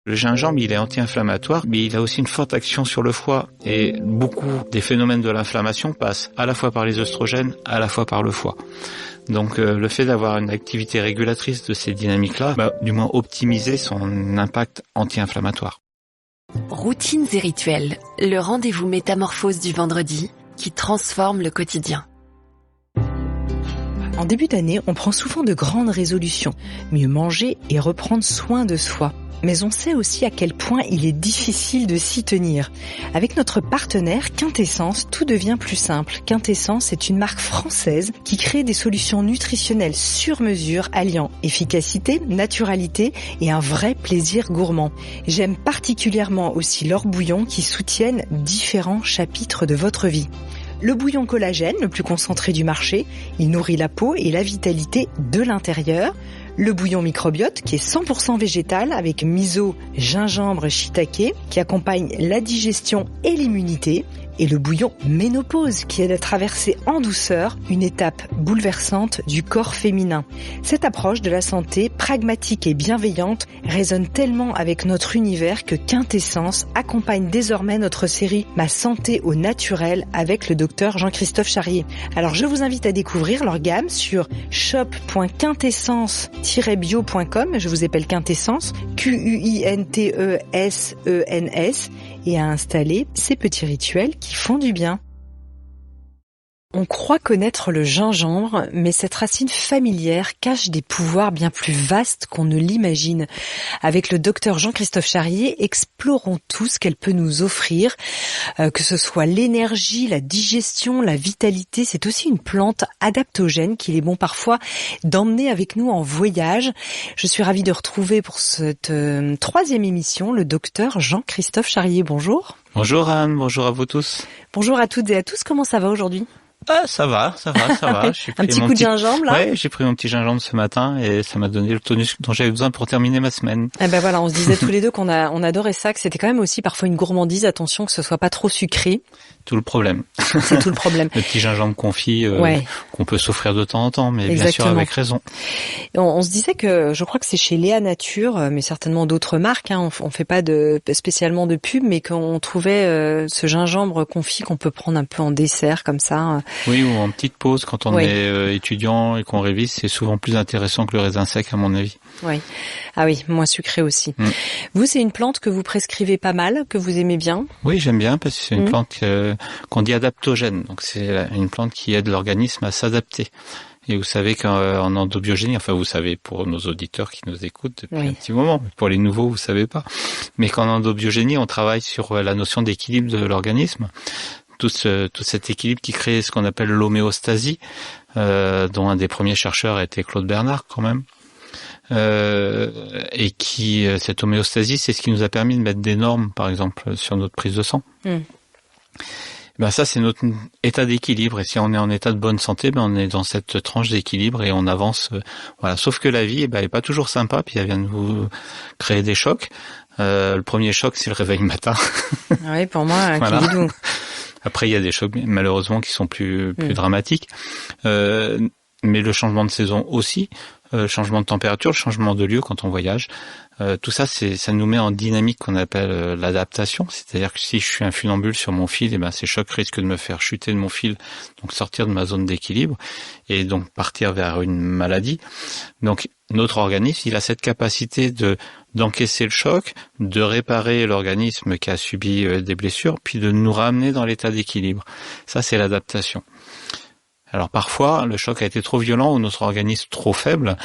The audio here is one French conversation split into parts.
Le gingembre, il est anti-inflammatoire, mais il a aussi une forte action sur le foie. Et beaucoup des phénomènes de l'inflammation passent à la fois par les œstrogènes, à la fois par le foie. Donc le fait d'avoir une activité régulatrice de ces dynamiques-là, du moins optimiser son impact anti-inflammatoire. Routines et rituels, le rendez-vous métamorphose du vendredi qui transforme le quotidien. En début d'année, on prend souvent de grandes résolutions. Mieux manger et reprendre soin de soi. Mais on sait aussi à quel point il est difficile de s'y tenir. Avec notre partenaire Quintessence, tout devient plus simple. Quintessence est une marque française qui crée des solutions nutritionnelles sur mesure alliant efficacité, naturalité et un vrai plaisir gourmand. J'aime particulièrement aussi leurs bouillons qui soutiennent différents chapitres de votre vie. Le bouillon collagène, le plus concentré du marché, il nourrit la peau et la vitalité de l'intérieur. Le bouillon microbiote, qui est 100% végétal, avec miso, gingembre, shiitake, qui accompagne la digestion et l'immunité. Et le bouillon ménopause, qui aide à traverser en douceur une étape bouleversante du corps féminin. Cette approche de la santé, pragmatique et bienveillante, résonne tellement avec notre univers que Quintessence accompagne désormais notre série Ma santé au naturel avec le docteur Jean-Christophe Charrier. Alors je vous invite à découvrir leur gamme sur shop.quintessence-bio.com. Je vous appelle Quintessence, Quintessens, et à installer ces petits rituels qui font du bien. On croit connaître le gingembre, mais cette racine familière cache des pouvoirs bien plus vastes qu'on ne l'imagine. Avec le docteur Jean-Christophe Charrier, explorons tout ce qu'elle peut nous offrir, que ce soit l'énergie, la digestion, la vitalité. C'est aussi une plante adaptogène qu'il est bon parfois d'emmener avec nous en voyage. Je suis ravie de retrouver pour cette troisième émission le docteur Jean-Christophe Charrier. Bonjour. Bonjour Anne, bonjour à vous tous. Bonjour à toutes et à tous, comment ça va aujourd'hui ? Ah, ça va. Un petit coup de gingembre, là? Ouais, j'ai pris mon petit gingembre ce matin et ça m'a donné le tonus dont j'avais besoin pour terminer ma semaine. Eh ben voilà, on se disait tous les deux on adorait ça, que c'était quand même aussi parfois une gourmandise, attention que ce soit pas trop sucré. Tout le problème. C'est tout le problème. Le petit gingembre confit qu'on peut s'offrir de temps en temps, mais Exactement. Bien sûr avec raison. On se disait que, je crois que c'est chez Léa Nature, mais certainement d'autres marques, hein, on fait pas spécialement de pub, mais qu'on trouvait ce gingembre confit qu'on peut prendre un peu en dessert comme ça. Oui, ou en petite pause quand on est étudiant et qu'on révise, c'est souvent plus intéressant que le raisin sec à mon avis. Oui. Ah oui, moins sucré aussi. Vous, c'est une plante que vous prescrivez pas mal, que vous aimez bien? Oui, j'aime bien parce que c'est une plante qu'on dit adaptogène. Donc c'est une plante qui aide l'organisme à s'adapter. Et vous savez qu'en endobiogénie, enfin vous savez pour nos auditeurs qui nous écoutent depuis un petit moment, mais pour les nouveaux vous savez pas, mais qu'en endobiogénie on travaille sur la notion d'équilibre de l'organisme. Tout cet équilibre qui crée ce qu'on appelle l'homéostasie, dont un des premiers chercheurs a été Claude Bernard quand même. Et cette homéostasie, c'est ce qui nous a permis de mettre des normes, par exemple, sur notre prise de sang. Ben ça, c'est notre état d'équilibre. Et si on est en état de bonne santé, on est dans cette tranche d'équilibre et on avance. Voilà. Sauf que la vie, elle est pas toujours sympa. Puis elle vient de nous créer des chocs. Le premier choc, c'est le réveil matin. Oui, pour moi, voilà. Qui dit donc. Après, il y a des chocs malheureusement qui sont plus dramatiques. Mais le changement de saison aussi, changement de température, le changement de lieu quand on voyage, tout ça, ça nous met en dynamique qu'on appelle l'adaptation. C'est-à-dire que si je suis un funambule sur mon fil, ces chocs risquent de me faire chuter de mon fil, donc sortir de ma zone d'équilibre et donc partir vers une maladie. Donc notre organisme, il a cette capacité d'encaisser le choc, de réparer l'organisme qui a subi des blessures, puis de nous ramener dans l'état d'équilibre. Ça, c'est l'adaptation. Alors parfois, le choc a été trop violent ou notre organisme trop faible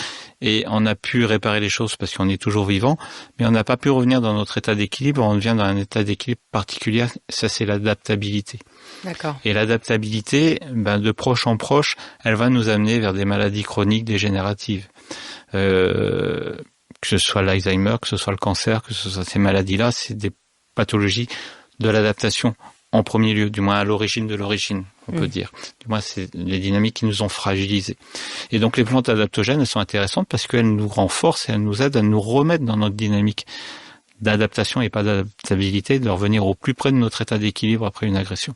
et on a pu réparer les choses parce qu'on est toujours vivant, mais on n'a pas pu revenir dans notre état d'équilibre, on devient dans un état d'équilibre particulier, ça c'est l'adaptabilité. D'accord. Et l'adaptabilité, de proche en proche, elle va nous amener vers des maladies chroniques dégénératives. Que ce soit l'Alzheimer, que ce soit le cancer, que ce soit ces maladies-là, c'est des pathologies de l'adaptation. En premier lieu, du moins à l'origine de l'origine, on peut dire. Du moins, c'est les dynamiques qui nous ont fragilisés. Et donc, les plantes adaptogènes, elles sont intéressantes parce qu'elles nous renforcent et elles nous aident à nous remettre dans notre dynamique d'adaptation et pas d'adaptabilité, de revenir au plus près de notre état d'équilibre après une agression.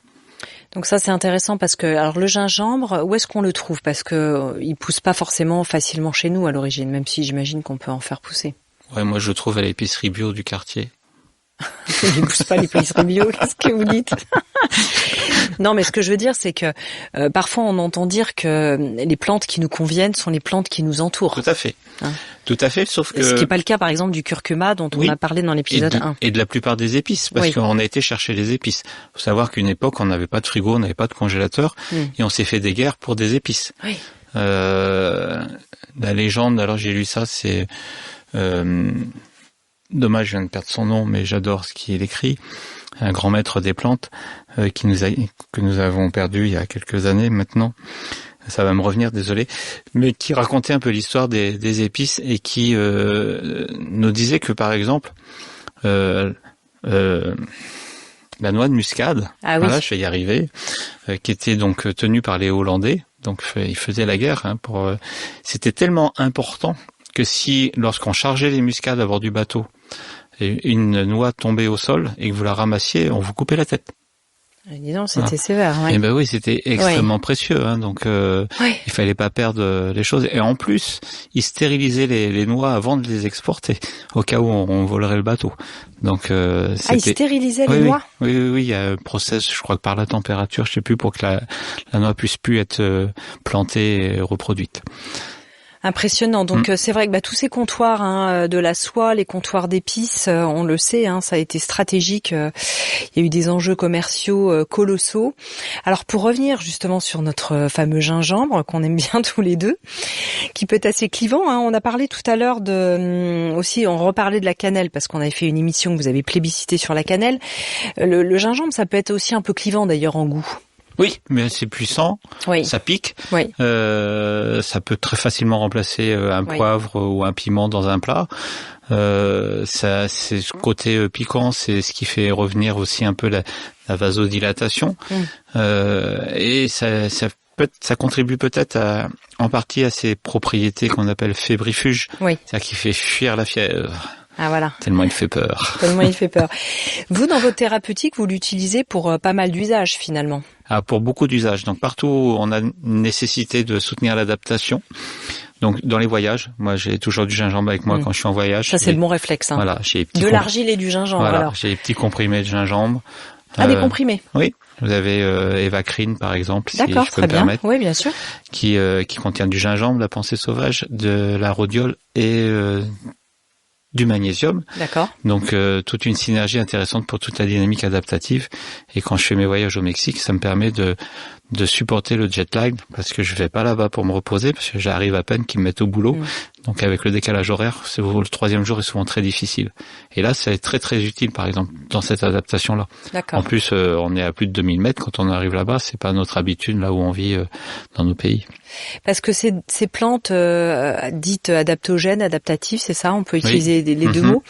Donc ça, c'est intéressant parce que, alors le gingembre, où est-ce qu'on le trouve? Parce que il pousse pas forcément facilement chez nous à l'origine, même si j'imagine qu'on peut en faire pousser. Ouais, moi je le trouve à l'épicerie bio du quartier. Je ne pousse pas l'épicerie bio, qu'est-ce que vous dites? Non, mais ce que je veux dire, c'est que parfois on entend dire que les plantes qui nous conviennent sont les plantes qui nous entourent. Tout à fait. Tout à fait, sauf que... Ce qui n'est pas le cas, par exemple, du curcuma dont on a parlé dans l'épisode 1. Et de la plupart des épices, parce qu'on a été chercher les épices. Faut savoir qu'une époque, on n'avait pas de frigo, on n'avait pas de congélateur, et on s'est fait des guerres pour des épices. Oui. La légende, alors j'ai lu ça, c'est... dommage, je viens de perdre son nom, mais j'adore ce qu'il écrit. Un grand maître des plantes que nous avons perdu il y a quelques années maintenant. Ça va me revenir, désolé, mais qui racontait un peu l'histoire des épices et qui nous disait que par exemple la noix de muscade, voilà, je vais y arriver, qui était donc tenue par les Hollandais, donc ils faisaient la guerre c'était tellement important que si lorsqu'on chargeait les muscades à bord du bateau, une noix tombait au sol et que vous la ramassiez, on vous coupait la tête. Dis donc, c'était sévère. Ouais. Et ben oui, c'était extrêmement précieux, donc il fallait pas perdre les choses. Et en plus, ils stérilisaient les noix avant de les exporter, au cas où on volerait le bateau. Donc ils stérilisaient les noix. Oui, il y a un process, je crois que par la température, je sais plus, pour que la noix puisse plus être plantée et reproduite. Impressionnant. Donc c'est vrai que tous ces comptoirs de la soie, les comptoirs d'épices, on le sait, ça a été stratégique. Il y a eu des enjeux commerciaux colossaux. Alors pour revenir justement sur notre fameux gingembre qu'on aime bien tous les deux, qui peut être assez clivant. On a parlé tout à l'heure aussi, on reparlait de la cannelle parce qu'on avait fait une émission que vous avez plébiscitée sur la cannelle. Le gingembre, ça peut être aussi un peu clivant d'ailleurs en goût. Oui, mais c'est puissant, ça pique, ça peut très facilement remplacer un poivre ou un piment dans un plat. Ça, c'est ce côté piquant, c'est ce qui fait revenir aussi un peu la vasodilatation. Et ça contribue peut-être en partie à ces propriétés qu'on appelle fébrifuges, c'est-à-dire qui fait fuir la fièvre. Ah voilà. Tellement il fait peur. Tellement il fait peur. Vous, dans votre thérapeutique, vous l'utilisez pour pas mal d'usages finalement. Pour beaucoup d'usages. Donc partout où on a nécessité de soutenir l'adaptation. Donc dans les voyages, moi j'ai toujours du gingembre avec moi quand je suis en voyage. Ça c'est le bon réflexe. Voilà, j'ai de l'argile et du gingembre. Voilà, alors. J'ai des petits comprimés de gingembre. Des comprimés. Oui. Vous avez Evacrine par exemple, si je peux très me bien. permettre. Oui, bien sûr. Qui contient du gingembre, de la pensée sauvage, de la rhodiole et du magnésium. D'accord. Donc toute une synergie intéressante pour toute la dynamique adaptative. Et quand je fais mes voyages au Mexique, ça me permet de supporter le jet lag parce que je vais pas là-bas pour me reposer parce que j'arrive à peine qu'ils me mettent au boulot. Donc avec le décalage horaire, le troisième jour est souvent très difficile. Et là, c'est très très utile par exemple dans cette adaptation-là. D'accord. En plus, on est à plus de 2000 mètres quand on arrive là-bas. C'est pas notre habitude là où on vit dans nos pays. Parce que ces plantes dites adaptogènes, adaptatives, c'est ça, on peut utiliser les deux mots.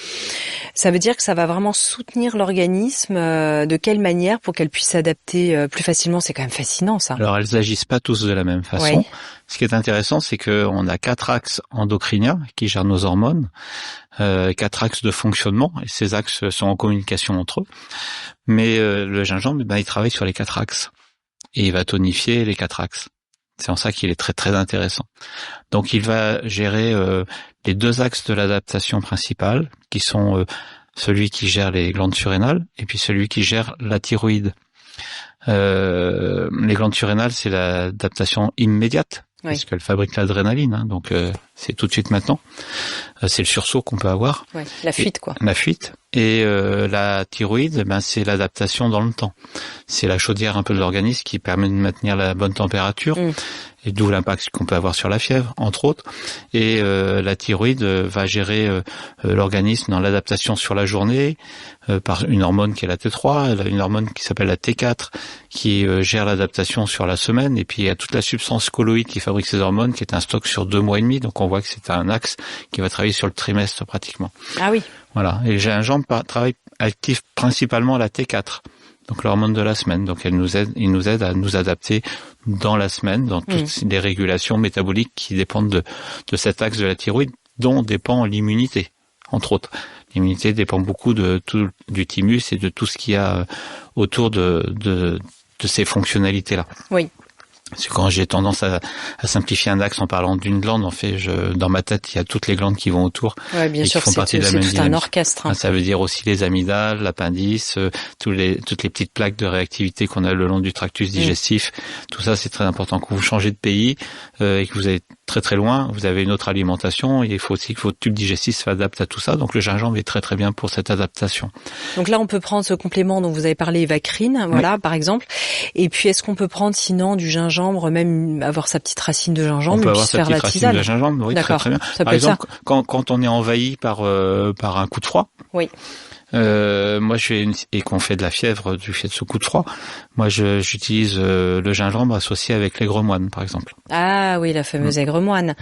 Ça veut dire que ça va vraiment soutenir l'organisme. De quelle manière pour qu'elle puisse s'adapter plus facilement? C'est quand même fascinant ça. Alors elles agissent pas tous de la même façon. Ce qui est intéressant, c'est qu'on a 4 axes endocriniens qui gèrent nos hormones, 4 axes de fonctionnement, et ces axes sont en communication entre eux. Mais le gingembre, il travaille sur les 4 axes et il va tonifier les 4 axes. C'est en ça qu'il est très très intéressant. Donc il va gérer les 2 axes de l'adaptation principale, qui sont celui qui gère les glandes surrénales et puis celui qui gère la thyroïde. Les glandes surrénales, c'est l'adaptation immédiate, parce qu'elle fabrique l'adrénaline, donc c'est tout de suite maintenant. C'est le sursaut qu'on peut avoir. La fuite, quoi. La fuite. Et la thyroïde, c'est l'adaptation dans le temps. C'est la chaudière un peu de l'organisme qui permet de maintenir la bonne température, et d'où l'impact qu'on peut avoir sur la fièvre, entre autres. Et la thyroïde va gérer l'organisme dans l'adaptation sur la journée par une hormone qui est la T3, une hormone qui s'appelle la T4 qui gère l'adaptation sur la semaine, et puis il y a toute la substance colloïde qui fabrique ces hormones qui est un stock sur 2 mois et demi, donc on voit que c'est un axe qui va travailler sur le trimestre pratiquement. Ah oui. Voilà. Et le gingembre active principalement la T4. Donc l'hormone de la semaine, donc il nous aide à nous adapter dans la semaine, dans toutes les régulations métaboliques qui dépendent de cet axe de la thyroïde, dont dépend l'immunité, entre autres. L'immunité dépend beaucoup du thymus et de tout ce qu'il y a autour de ces fonctionnalités-là. Oui. C'est quand j'ai tendance à simplifier un axe en parlant d'une glande, en fait, dans ma tête, il y a toutes les glandes qui vont autour. Ouais, bien et sûr, qui font partie de la même c'est tout dynamique. un orchestre. Ça veut dire aussi les amygdales, l'appendice, toutes les petites plaques de réactivité qu'on a le long du tractus digestif. Tout ça, c'est très important. Quand vous changez de pays et que vous allez très très loin, vous avez une autre alimentation. Et il faut aussi que votre tube digestif s'adapte à tout ça. Donc le gingembre est très très bien pour cette adaptation. Donc là, on peut prendre ce complément dont vous avez parlé, Evacrine, voilà, par exemple. Et puis, est-ce qu'on peut prendre sinon du gingembre, même avoir sa petite racine de gingembre, on peut avoir puis sa faire petite la racine tisane de gingembre, oui, D'accord. très très bien. Ça Par peut être exemple, quand on est envahi par un coup de froid. Oui. Moi, et qu'on fait de la fièvre du fait de ce coup de froid, moi, j'utilise le gingembre associé avec l'aigre moine, par exemple. Ah oui, la fameuse aigre moine.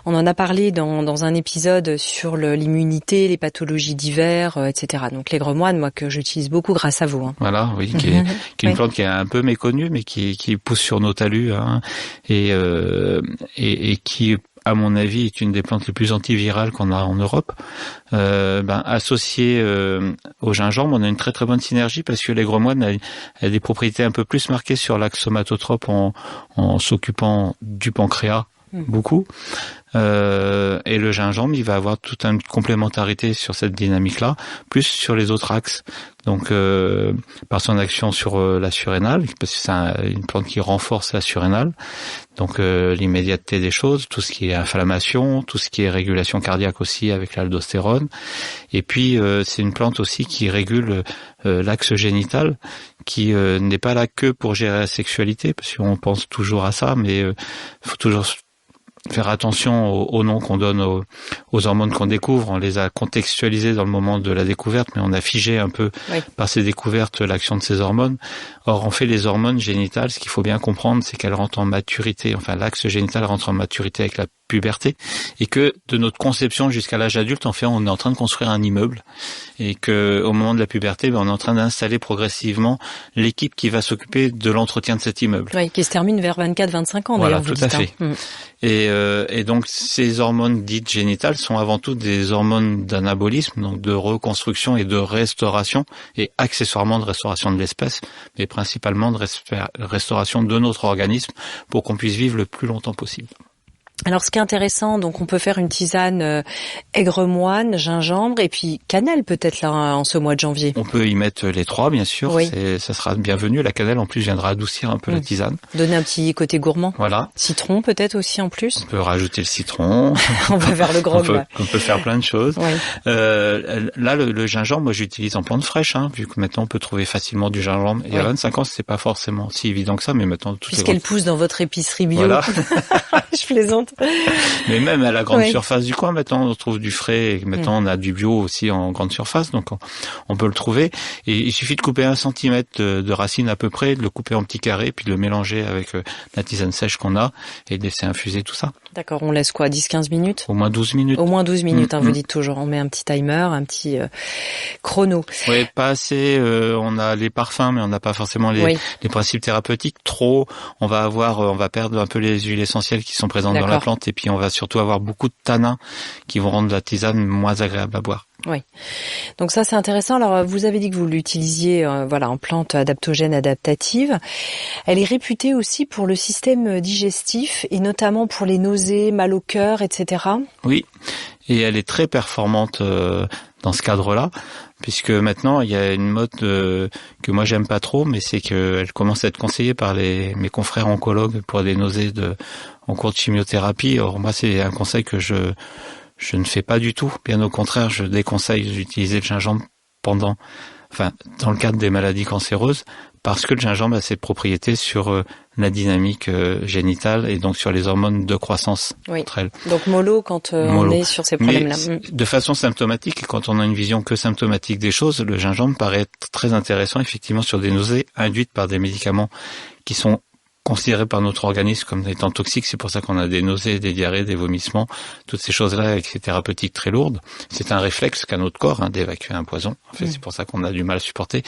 On en a parlé dans un épisode sur l'immunité, les pathologies d'hiver, etc. Donc l'aigre moine, moi, que j'utilise beaucoup grâce à vous. Hein. Voilà, oui, qui est une plante qui est un peu méconnue, mais qui pousse sur nos talus, hein, et qui, à mon avis, est une des plantes les plus antivirales qu'on a en Europe. Associé au gingembre, on a une très très bonne synergie parce que l'aigre moine a des propriétés un peu plus marquées sur l'axe somatotrope en s'occupant du pancréas beaucoup. Et le gingembre, il va avoir toute une complémentarité sur cette dynamique-là, plus sur les autres axes. Donc, par son action sur la surrénale, parce que c'est une plante qui renforce la surrénale. Donc, l'immédiateté des choses, tout ce qui est inflammation, tout ce qui est régulation cardiaque aussi avec l'aldostérone. Et puis, c'est une plante aussi qui régule l'axe génital, qui n'est pas là que pour gérer la sexualité, parce qu'on pense toujours à ça, mais faut toujours faire attention aux noms qu'on donne aux hormones qu'on découvre. On les a contextualisés dans le moment de la découverte, mais on a figé un peu par ces découvertes l'action de ces hormones. Or, en fait, les hormones génitales, ce qu'il faut bien comprendre, c'est qu'elles rentrent en maturité. Enfin, l'axe génital rentre en maturité avec la puberté, et que de notre conception jusqu'à l'âge adulte, en fait, on est en train de construire un immeuble, et que au moment de la puberté, on est en train d'installer progressivement l'équipe qui va s'occuper de l'entretien de cet immeuble. Oui, qui se termine vers 24-25 ans, voilà, d'ailleurs. Tout à fait. Et donc, ces hormones dites génitales sont avant tout des hormones d'anabolisme, donc de reconstruction et de restauration, et accessoirement de restauration de l'espèce, mais principalement de restauration de notre organisme pour qu'on puisse vivre le plus longtemps possible. Alors, ce qui est intéressant, donc on peut faire une tisane aigre moine, gingembre et puis cannelle peut-être là en ce mois de janvier. On peut y mettre les trois, bien sûr. Oui. Ça sera bienvenu. La cannelle en plus viendra adoucir un peu la tisane. Donner un petit côté gourmand. Voilà. Citron peut-être aussi en plus. On peut rajouter le citron. On va vers le grog. On peut faire plein de choses. Oui. Là, le gingembre, moi j'utilise en plante fraîche, vu que maintenant on peut trouver facilement du gingembre. Il y a 25 ans, c'était pas forcément si évident que ça, mais maintenant tout puisqu'elle pousse dans votre épicerie bio. Voilà. Je plaisante. Mais même à la grande surface du coin, maintenant on trouve du frais, et maintenant on a du bio aussi en grande surface, donc on peut le trouver. Et il suffit de couper 1 centimètre de racine à peu près, de le couper en petits carrés, puis de le mélanger avec la tisane sèche qu'on a, et de laisser infuser tout ça. D'accord, on laisse quoi, 10-15 minutes? Au moins 12 minutes. Au moins 12 minutes, vous dites toujours. On met un petit timer, un petit chrono. Oui, pas assez. On a les parfums, mais on n'a pas forcément les principes thérapeutiques. Trop, on va perdre un peu les huiles essentielles qui sont présentes dans la plante, et puis on va surtout avoir beaucoup de tanins qui vont rendre la tisane moins agréable à boire. Oui. Donc ça, c'est intéressant. Alors, vous avez dit que vous l'utilisiez, en plante adaptogène adaptative. Elle est réputée aussi pour le système digestif et notamment pour les nausées, mal au cœur, etc. Oui. Et elle est très performante dans ce cadre-là, puisque maintenant il y a une mode que moi j'aime pas trop, mais c'est qu'elle commence à être conseillée par mes confrères oncologues pour des nausées en cours de chimiothérapie. Or moi, c'est un conseil que je ne fais pas du tout. Bien au contraire, je déconseille d'utiliser le gingembre dans le cadre des maladies cancéreuses, parce que le gingembre a ses propriétés sur la dynamique génitale et donc sur les hormones de croissance entre elles. Donc mollo quand on est sur ces problèmes-là. Mais de façon symptomatique, quand on a une vision que symptomatique des choses, le gingembre paraît être très intéressant effectivement sur des nausées induites par des médicaments qui sont considérés par notre organisme comme étant toxiques. C'est pour ça qu'on a des nausées, des diarrhées, des vomissements, toutes ces choses-là avec ces thérapeutiques très lourdes. C'est un réflexe qu'a notre corps d'évacuer un poison. En fait, c'est pour ça qu'on a du mal à supporter.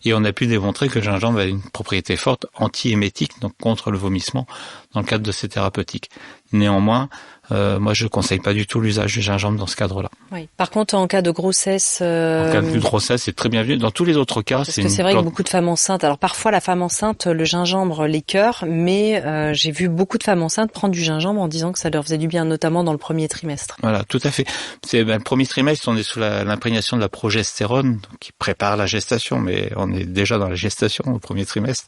Et on a pu démontrer que le gingembre a une propriété forte anti-émétique, donc contre le vomissement, dans le cadre de ces thérapeutiques. Néanmoins, moi je conseille pas du tout l'usage du gingembre dans ce cadre-là. Oui. Par contre, en cas de grossesse, en cas de grossesse, c'est très bienvenu. Dans tous les autres cas, parce que c'est vrai que beaucoup de femmes enceintes. Alors parfois la femme enceinte, le gingembre l'écœure, mais j'ai vu beaucoup de femmes enceintes prendre du gingembre en disant que ça leur faisait du bien, notamment dans le premier trimestre. Voilà, tout à fait. Le premier trimestre, on est sous l'imprégnation de la progestérone, qui prépare la gestation, mais on est déjà dans la gestation au premier trimestre.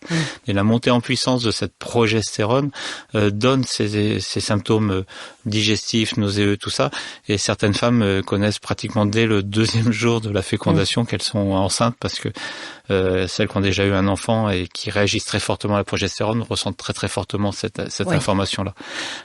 Et la montée en puissance de cette progestérone donne ces symptômes digestifs, nauséeux, tout ça. Et certaines femmes connaissent pratiquement dès le deuxième jour de la fécondation qu'elles sont enceintes, parce que celles qui ont déjà eu un enfant et qui réagissent très fortement à la progestérone ressentent très très fortement cette information-là.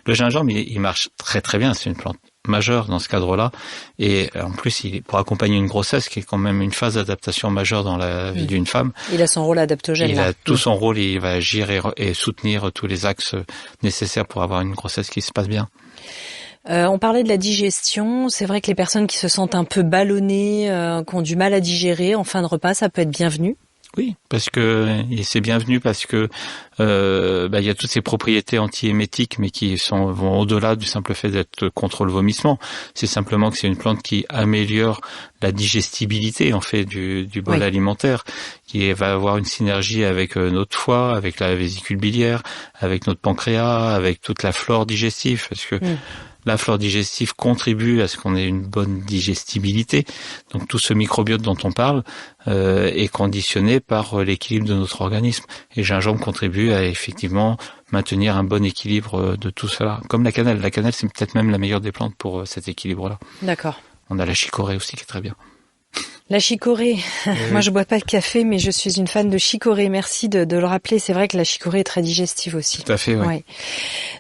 Le gingembre, il marche très très bien. C'est une plante majeure dans ce cadre-là, et en plus pour accompagner une grossesse qui est quand même une phase d'adaptation majeure dans la vie d'une femme. Il a son rôle adaptogène. Il a tout son rôle, et il va agir et soutenir tous les axes nécessaires pour avoir une grossesse qui se passe bien. On parlait de la digestion. C'est vrai que les personnes qui se sentent un peu ballonnées, qui ont du mal à digérer en fin de repas, ça peut être bienvenu. Oui, parce que c'est bienvenu parce que il y a toutes ces propriétés antiémétiques, mais qui vont au-delà du simple fait d'être contre le vomissement. C'est simplement que c'est une plante qui améliore la digestibilité en fait du bol alimentaire, qui va avoir une synergie avec notre foie, avec la vésicule biliaire, avec notre pancréas, avec toute la flore digestive, parce que la flore digestive contribue à ce qu'on ait une bonne digestibilité. Donc tout ce microbiote dont on parle est conditionné par l'équilibre de notre organisme. Et le gingembre contribue à effectivement maintenir un bon équilibre de tout cela. Comme la cannelle. La cannelle, c'est peut-être même la meilleure des plantes pour cet équilibre-là. D'accord. On a la chicorée aussi qui est très bien. La chicorée. Moi, je bois pas de café, mais je suis une fan de chicorée. Merci de le rappeler. C'est vrai que la chicorée est très digestive aussi. Tout à fait, oui. Ouais.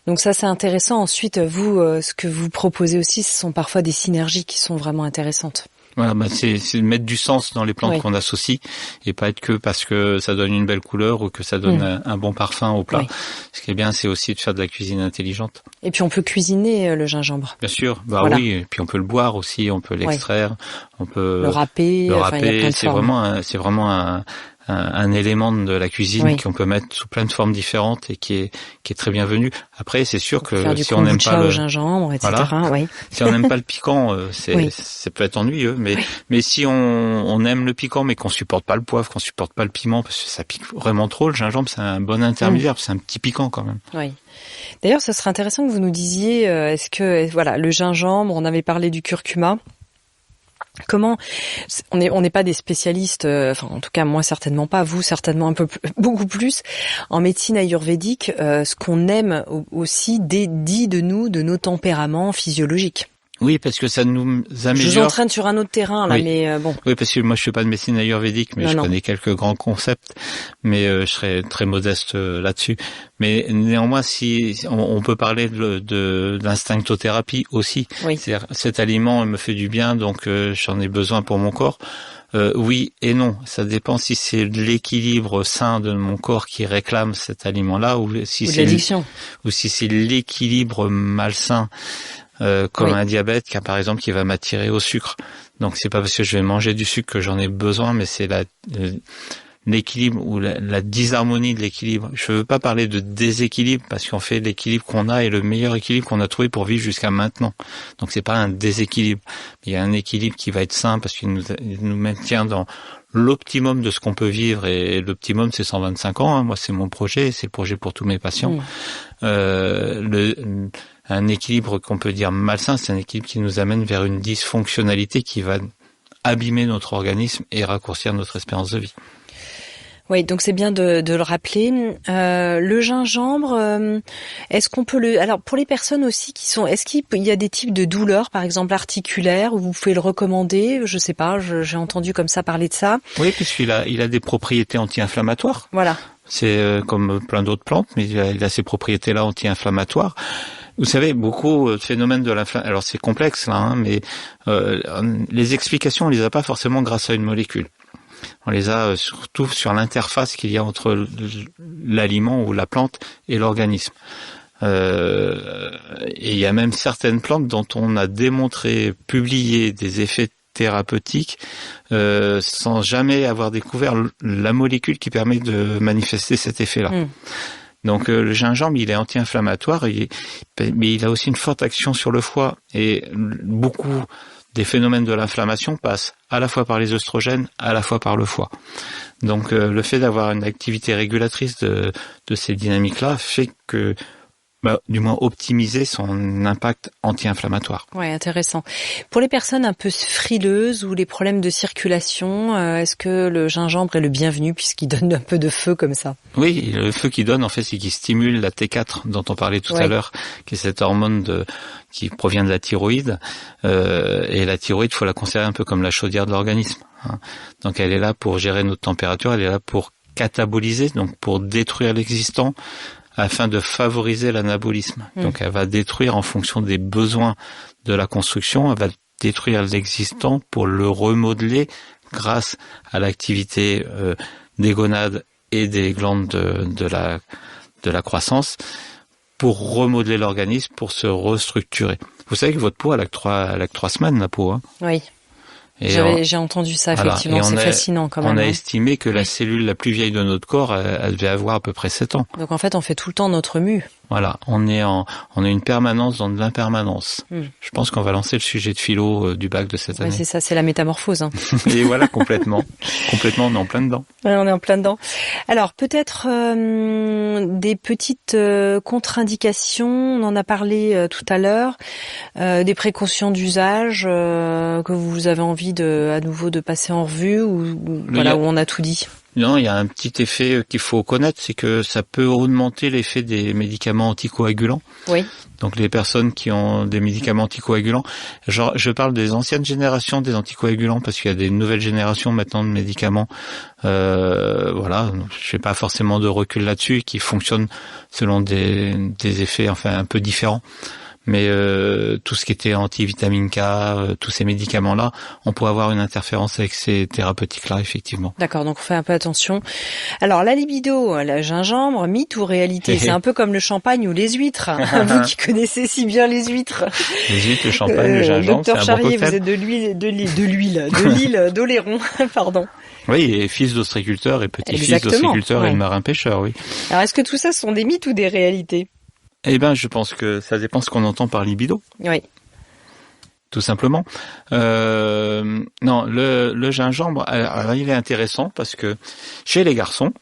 Donc ça, c'est intéressant. Ensuite, vous, ce que vous proposez aussi, ce sont parfois des synergies qui sont vraiment intéressantes. Voilà, c'est de mettre du sens dans les plantes qu'on associe, et pas être que parce que ça donne une belle couleur ou que ça donne un bon parfum au plat. Ce qui est bien, c'est aussi de faire de la cuisine intelligente. Et puis on peut cuisiner le gingembre. Bien sûr, oui, et puis on peut le boire aussi, on peut l'extraire, on peut le râper. C'est vraiment un élément de la cuisine qu'on peut mettre sous plein de formes différentes et qui est très bienvenu. Après, c'est sûr que si on n'aime pas le gingembre, etc. Si on n'aime pas le piquant, ça peut être ennuyeux. Mais si on aime le piquant, mais qu'on supporte pas le poivre, qu'on supporte pas le piment, parce que ça pique vraiment trop, le gingembre c'est un bon intermédiaire, c'est un petit piquant quand même. Oui. D'ailleurs, ce serait intéressant que vous nous disiez, est-ce que le gingembre, on avait parlé du curcuma. Comment on n'est pas des spécialistes, en tout cas moi certainement pas, vous certainement beaucoup plus en médecine ayurvédique. Ce qu'on aime aussi dit de nous, de nos tempéraments physiologiques. Oui, parce que ça nous améliore. Je vous entraîne sur un autre terrain là, mais bon. Oui, parce que moi je fais pas de médecine ayurvédique, mais je connais quelques grands concepts, mais je serais très modeste là-dessus. Mais néanmoins, si on peut parler de l'instinctothérapie aussi, c'est-à-dire cet aliment me fait du bien, donc j'en ai besoin pour mon corps. Oui et non, ça dépend si c'est l'équilibre sain de mon corps qui réclame cet aliment-là, ou si c'est l'équilibre malsain. Comme un diabète par exemple qui va m'attirer au sucre. Donc c'est pas parce que je vais manger du sucre que j'en ai besoin, mais c'est l'équilibre ou la disharmonie de l'équilibre. Je veux pas parler de déséquilibre, parce qu'en fait l'équilibre qu'on a est le meilleur équilibre qu'on a trouvé pour vivre jusqu'à maintenant. Donc c'est pas un déséquilibre. Il y a un équilibre qui va être sain parce qu'il nous maintient dans l'optimum de ce qu'on peut vivre, et l'optimum c'est 125 ans. Moi c'est mon projet, c'est le projet pour tous mes patients. Un équilibre qu'on peut dire malsain, c'est un équilibre qui nous amène vers une dysfonctionnalité qui va abîmer notre organisme et raccourcir notre espérance de vie. Oui, donc c'est bien de le rappeler. Le gingembre, est-ce qu'on peut alors pour les personnes aussi est-ce qu'il y a des types de douleurs, par exemple articulaires, où vous pouvez le recommander? Je sais pas, j'ai entendu comme ça parler de ça. Oui, puisqu'il a des propriétés anti-inflammatoires. Voilà. C'est comme plein d'autres plantes, mais il a ces propriétés-là anti-inflammatoires. Vous savez, beaucoup de phénomènes de l'inflammation. Alors c'est complexe là, mais les explications on les a pas forcément grâce à une molécule. On les a surtout sur l'interface qu'il y a entre l'aliment ou la plante et l'organisme. Et il y a même certaines plantes dont on a démontré, publié des effets thérapeutiques sans jamais avoir découvert la molécule qui permet de manifester cet effet-là. Donc le gingembre, il est anti-inflammatoire, mais il a aussi une forte action sur le foie. Et beaucoup des phénomènes de l'inflammation passent à la fois par les œstrogènes, à la fois par le foie. Donc le fait d'avoir une activité régulatrice de ces dynamiques-là fait que du moins optimiser son impact anti-inflammatoire. Ouais, intéressant. Pour les personnes un peu frileuses ou les problèmes de circulation, est-ce que le gingembre est le bienvenu puisqu'il donne un peu de feu comme ça? Oui, le feu qu'il donne, en fait, c'est qu'il stimule la T4 dont on parlait tout à l'heure, qui est cette hormone qui provient de la thyroïde. Et la thyroïde, faut la considérer un peu comme la chaudière de l'organisme. Hein. Donc elle est là pour gérer notre température, elle est là pour cataboliser, donc pour détruire l'existant, afin de favoriser l'anabolisme. Donc elle va détruire en fonction des besoins de la construction, elle va détruire l'existant pour le remodeler grâce à l'activité des gonades et des glandes de la croissance pour remodeler l'organisme, pour se restructurer. Vous savez que votre peau, elle a que 3 semaines, la peau. Hein. Oui. Et j'ai entendu ça, effectivement, c'est fascinant quand même. On a estimé que la cellule la plus vieille de notre corps, elle devait avoir à peu près 7 ans. Donc en fait, on fait tout le temps notre mue. Voilà, on a une permanence dans de l'impermanence. Je pense qu'on va lancer le sujet de philo du bac de cette année. C'est ça, c'est la métamorphose. Hein. Et voilà, complètement, on est en plein dedans. Ouais, on est en plein dedans. Alors peut-être des petites contre-indications, on en a parlé tout à l'heure, des précautions d'usage que vous avez envie à nouveau de passer en revue où on a tout dit. Non, il y a un petit effet qu'il faut connaître, c'est que ça peut augmenter l'effet des médicaments anticoagulants. Oui. Donc les personnes qui ont des médicaments anticoagulants, je parle des anciennes générations des anticoagulants parce qu'il y a des nouvelles générations maintenant de médicaments. Voilà, je n'ai pas forcément de recul là-dessus, qui fonctionnent selon des effets enfin un peu différents. Mais tout ce qui était anti-vitamine K, tous ces médicaments-là, on peut avoir une interférence avec ces thérapeutiques-là, effectivement. D'accord, donc on fait un peu attention. Alors la libido, le gingembre, mythe ou réalité? C'est un peu comme le champagne ou les huîtres. Vous qui connaissez si bien les huîtres. Les huîtres, le champagne, le gingembre, c'est un Docteur Charrier, bon cocktail. vous êtes de l'île d'Oléron, pardon. Oui, et fils d'ostriculteur et petit-fils d'ostriculteur et de marin-pêcheur, oui. Alors est-ce que tout ça sont des mythes ou des réalités? Eh ben, je pense que ça dépend ce qu'on entend par libido. Oui. Tout simplement. Non, le gingembre, alors, il est intéressant parce que chez les garçons,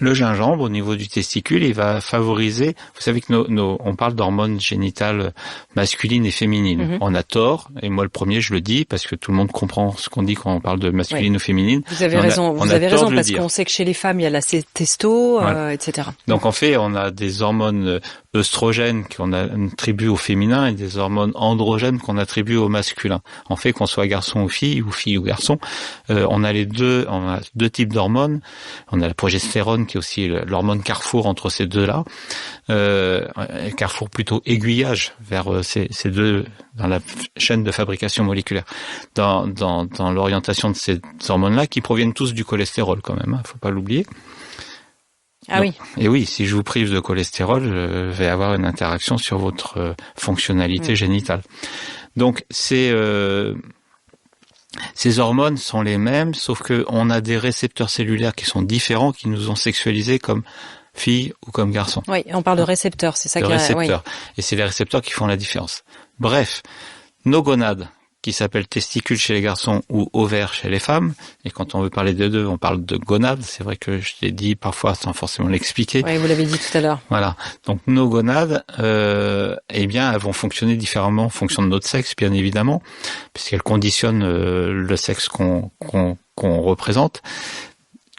le gingembre, au niveau du testicule, il va favoriser. Vous savez que on parle d'hormones génitales masculines et féminines. On a tort, et moi le premier, je le dis parce que tout le monde comprend ce qu'on dit quand on parle de masculine ou féminine. Vous avez raison. Vous avez raison parce qu'on sait que chez les femmes, il y a la testo, etc. Donc en fait, on a des hormones œstrogènes qu'on attribue au féminin et des hormones androgènes qu'on attribue au masculin. En fait, qu'on soit garçon ou fille ou garçon, on a deux types d'hormones. On a la progestérone qui est aussi l'hormone carrefour entre ces deux-là. Carrefour plutôt aiguillage vers ces deux dans la chaîne de fabrication moléculaire. Dans l'orientation de ces hormones-là qui proviennent tous du cholestérol quand même, faut pas l'oublier. Ah oui. Et oui, si je vous prive de cholestérol, je vais avoir une interaction sur votre fonctionnalité génitale. Donc ces hormones sont les mêmes, sauf que on a des récepteurs cellulaires qui sont différents, qui nous ont sexualisés comme filles ou comme garçons. Oui, on parle de récepteurs, c'est ça qui est récepteurs. Et c'est les récepteurs qui font la différence. Bref, nos gonades, qui s'appellent testicules chez les garçons ou ovaires chez les femmes, et quand on veut parler des deux, on parle de gonades, c'est vrai que je l'ai dit parfois sans forcément l'expliquer. Oui, vous l'avez dit tout à l'heure. Voilà, donc nos gonades, eh bien, elles vont fonctionner différemment en fonction de notre sexe, bien évidemment, puisqu'elles conditionnent le sexe qu'on représente.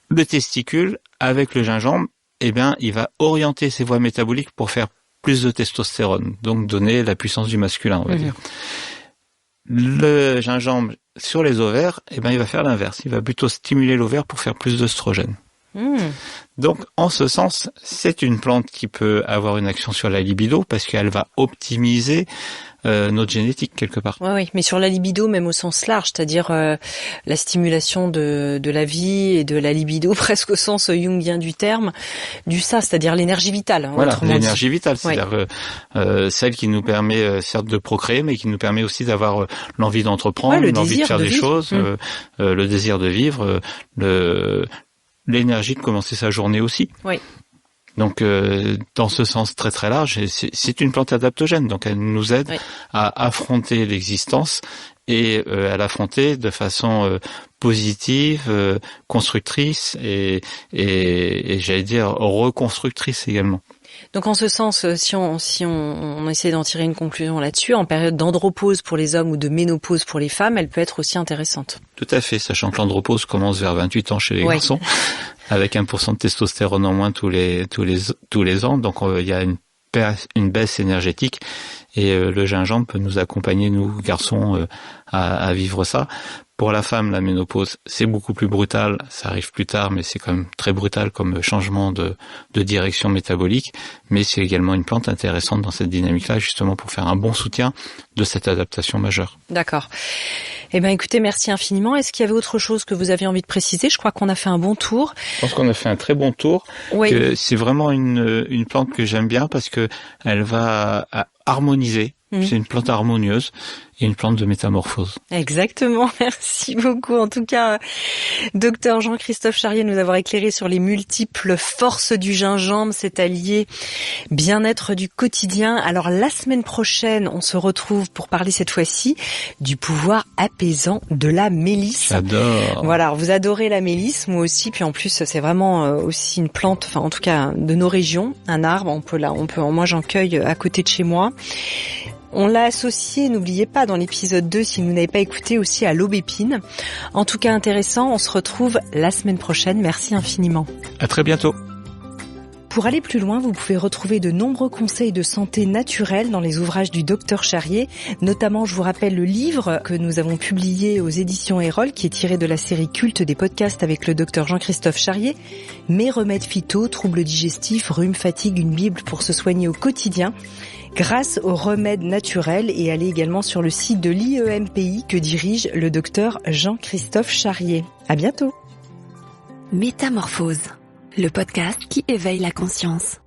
Le testicule, avec le gingembre, eh bien, il va orienter ses voies métaboliques pour faire plus de testostérone, donc donner la puissance du masculin, on va dire. Le gingembre sur les ovaires, eh ben, il va faire l'inverse. Il va plutôt stimuler l'ovaire pour faire plus d'œstrogène. Donc, en ce sens, c'est une plante qui peut avoir une action sur la libido parce qu'elle va optimiser notre génétique quelque part. Oui, mais sur la libido, même au sens large, c'est-à-dire la stimulation de la vie et de la libido, presque au sens jungien du terme, c'est-à-dire l'énergie vitale. Voilà, l'énergie vitale, c'est-à-dire celle qui nous permet certes de procréer, mais qui nous permet aussi d'avoir l'envie d'entreprendre, l'envie de faire des choses, le désir de vivre, l'énergie de commencer sa journée aussi. Oui. Donc, dans ce sens très très large, c'est une plante adaptogène, donc elle nous aide à affronter l'existence et à l'affronter de façon positive, constructrice et j'allais dire reconstructrice également. Donc en ce sens, si on essaie d'en tirer une conclusion là-dessus, en période d'andropause pour les hommes ou de ménopause pour les femmes, elle peut être aussi intéressante. Tout à fait, sachant que l'andropause commence vers 28 ans chez les garçons, avec 1% de testostérone en moins tous les ans, donc il y a une baisse énergétique et le gingembre peut nous accompagner, nous garçons, à vivre ça. Pour la femme, la ménopause, c'est beaucoup plus brutal, ça arrive plus tard, mais c'est quand même très brutal comme changement de direction métabolique, mais c'est également une plante intéressante dans cette dynamique-là, justement pour faire un bon soutien de cette adaptation majeure. D'accord. Eh bien, écoutez, merci infiniment. Est-ce qu'il y avait autre chose que vous aviez envie de préciser? Je crois qu'on a fait un bon tour. Je pense qu'on a fait un très bon tour. Oui. C'est vraiment une plante que j'aime bien parce que elle va harmoniser. C'est une plante harmonieuse et une plante de métamorphose. Exactement, merci beaucoup. En tout cas, docteur Jean-Christophe Charrier, nous avoir éclairé sur les multiples forces du gingembre, cet allié bien-être du quotidien. Alors la semaine prochaine, on se retrouve pour parler cette fois-ci du pouvoir apaisant de la mélisse. J'adore. Voilà, vous adorez la mélisse, moi aussi. Puis en plus, c'est vraiment aussi une plante, enfin en tout cas de nos régions, un arbre. Moi j'en cueille à côté de chez moi. On l'a associé, n'oubliez pas, dans l'épisode 2, si vous n'avez pas écouté, aussi à l'aubépine. En tout cas, intéressant, on se retrouve la semaine prochaine. Merci infiniment. À très bientôt. Pour aller plus loin, vous pouvez retrouver de nombreux conseils de santé naturelle dans les ouvrages du docteur Charrier. Notamment, je vous rappelle le livre que nous avons publié aux éditions Erol, qui est tiré de la série culte des podcasts avec le docteur Jean-Christophe Charrier. Mes remèdes phyto, troubles digestifs, rhume, fatigue, une bible pour se soigner au quotidien. Grâce aux remèdes naturels, et allez également sur le site de l'IEMPI que dirige le docteur Jean-Christophe Charrier. À bientôt. Métamorphose, le podcast qui éveille la conscience.